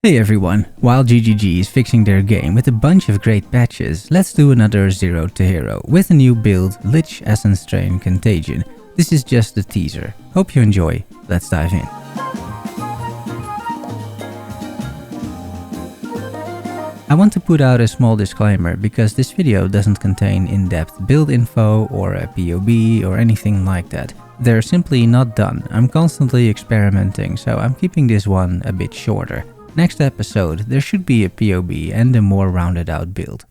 Hey everyone, while GGG is fixing their game with a bunch of great patches, let's do another 0 to hero with a new build, Lich Essence Strain Contagion. This is just a teaser. Hope you enjoy. Let's dive in. I want to put out a small disclaimer because this video doesn't contain in-depth build info or a PoE or anything like that. They're simply not done. I'm constantly experimenting, so I'm keeping this one a bit shorter. Next episode, there should be a PoE and a more rounded out build.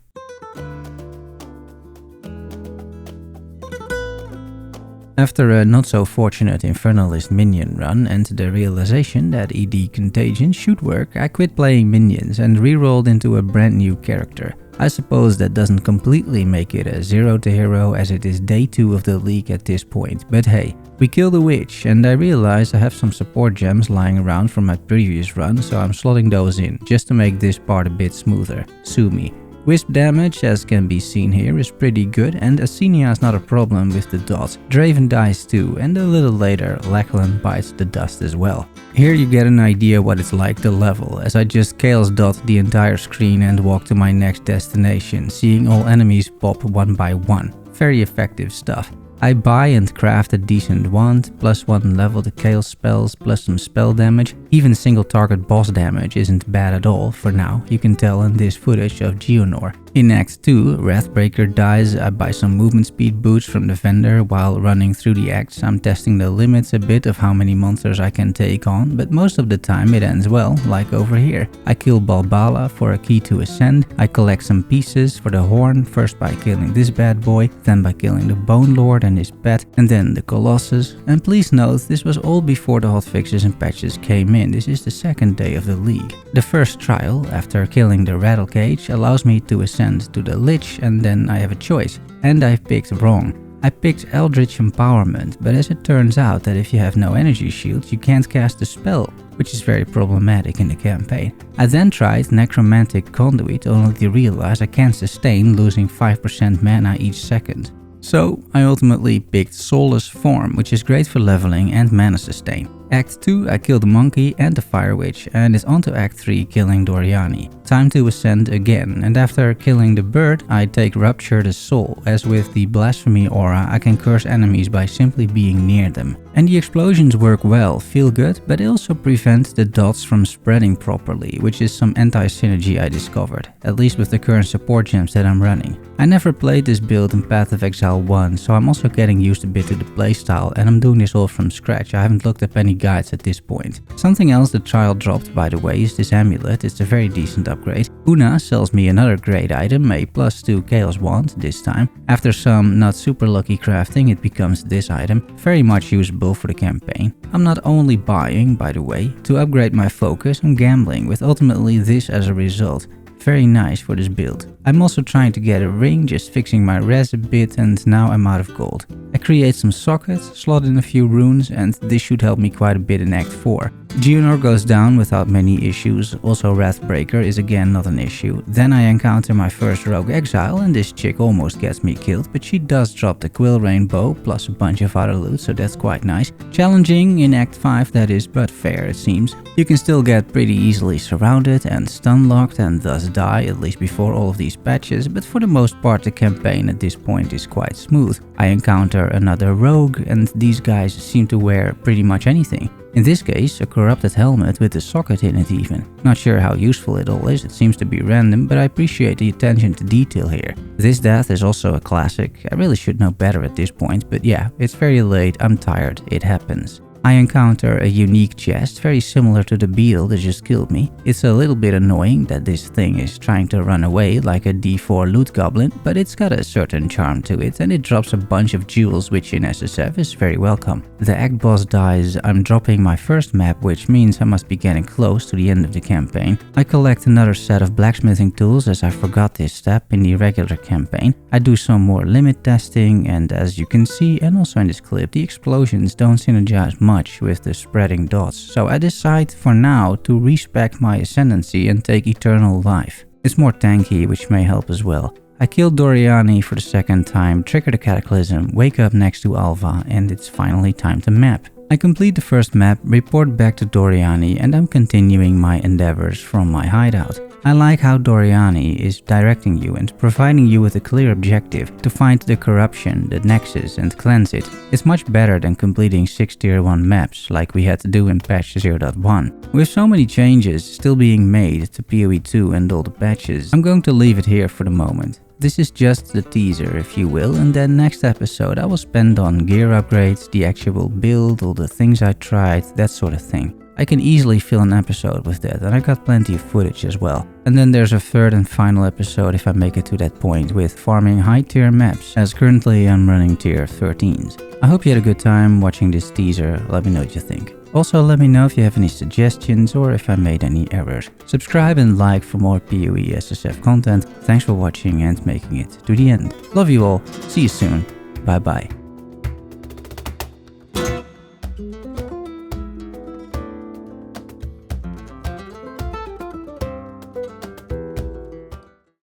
After a not so fortunate Infernalist minion run and the realization that ED Contagion should work, I quit playing minions and re-rolled into a brand new character. I suppose that doesn't completely make it a 0 to hero as it is day 2 of the league at this point, but hey, we killed a witch and I realized I have some support gems lying around from my previous run, so I'm slotting those in, just to make this part a bit smoother. Sue me. Wisp damage, as can be seen here, is pretty good, and Asenia is not a problem with the dots. Draven dies too, and a little later, Lachlan bites the dust as well. Here you get an idea what it's like to level, as I just chaos dot the entire screen and walk to my next destination, seeing all enemies pop one by one. Very effective stuff. I buy and craft a decent wand, +1 level to chaos spells, plus some spell damage. Even single target boss damage isn't bad at all for now, you can tell in this footage of Geonor. In Act 2, Wrathbreaker dies, I buy some movement speed boosts from the vendor. While running through the acts, I'm testing the limits a bit of how many monsters I can take on, but most of the time it ends well, like over here. I kill Balbala for a key to ascend, I collect some pieces for the horn, first by killing this bad boy, then by killing the Bone Lord and his pet, and then the Colossus. And please note, this was all before the hotfixes and patches came in. This is the second day of the league. The first trial, after killing the Rattle Cage, allows me to ascend to the Lich, and then I have a choice. And I picked wrong. I picked Eldritch Empowerment, but as it turns out that if you have no energy shield, you can't cast a spell, which is very problematic in the campaign. I then tried Necromantic Conduit, only to realize I can't sustain losing 5% mana each second. So I ultimately picked Soulless Form, which is great for leveling and mana sustain. Act 2, I killed the monkey and the fire witch, and it's on to Act 3, killing Doriani. Time to ascend again, and after killing the bird, I take Rupture the Soul, as with the Blasphemy aura I can curse enemies by simply being near them. And the explosions work well, feel good, but they also prevent the dots from spreading properly, which is some anti-synergy I discovered, at least with the current support gems that I'm running. I never played this build in Path of Exile 1, so I'm also getting used a bit to the playstyle, and I'm doing this all from scratch. I haven't looked up any guides at this point. Something else the trial dropped, by the way, is this amulet. It's a very decent upgrade. Una sells me another great item, a +2 chaos wand this time. After some not super lucky crafting, it becomes this item, very much usable for the campaign. I'm not only buying, by the way, to upgrade my focus, I'm gambling with ultimately this as a result. Very nice for this build. I'm also trying to get a ring, just fixing my res a bit, and now I'm out of gold. I create some sockets, slot in a few runes, and this should help me quite a bit in Act 4. Geonor goes down without many issues, also Wrathbreaker is again not an issue. Then I encounter my first rogue exile, and this chick almost gets me killed, but she does drop the Quill Rainbow plus a bunch of other loot, so that's quite nice. Challenging in Act 5 that is, but fair it seems. You can still get pretty easily surrounded and stun locked and thus die, at least before all of these patches, but for the most part the campaign at this point is quite smooth. I encounter another rogue, and these guys seem to wear pretty much anything. In this case, a corrupted helmet with a socket in it even. Not sure how useful it all is, it seems to be random, but I appreciate the attention to detail here. This death is also a classic. I really should know better at this point, but yeah, it's very late, I'm tired, it happens. I encounter a unique chest, very similar to the beetle that just killed me. It's a little bit annoying that this thing is trying to run away like a D4 loot goblin, but it's got a certain charm to it, and it drops a bunch of jewels, which in SSF is very welcome. The act boss dies, I'm dropping my first map, which means I must be getting close to the end of the campaign. I collect another set of blacksmithing tools, as I forgot this step in the regular campaign. I do some more limit testing, and as you can see, and also in this clip, the explosions don't synergize much with the spreading dots, so I decide for now to respec my ascendancy and take eternal life. It's more tanky, which may help as well. I kill Doriani for the second time, trigger the Cataclysm, wake up next to Alva, and it's finally time to map. I complete the first map, report back to Doriani, and I'm continuing my endeavors from my hideout. I like how Doriani is directing you and providing you with a clear objective to find the corruption, the nexus, and cleanse it. It's much better than completing 6 tier 1 maps like we had to do in patch 0.1. With so many changes still being made to PoE 2 and all the patches, I'm going to leave it here for the moment. This is just the teaser, if you will, and then next episode I will spend on gear upgrades, the actual build, all the things I tried, that sort of thing. I can easily fill an episode with that, and I got plenty of footage as well. And then there's a third and final episode if I make it to that point with farming high tier maps, as currently I'm running tier 13s. I hope you had a good time watching this teaser, let me know what you think. Also let me know if you have any suggestions or if I made any errors. Subscribe and like for more PoE SSF content. Thanks for watching and making it to the end. Love you all, see you soon, bye bye.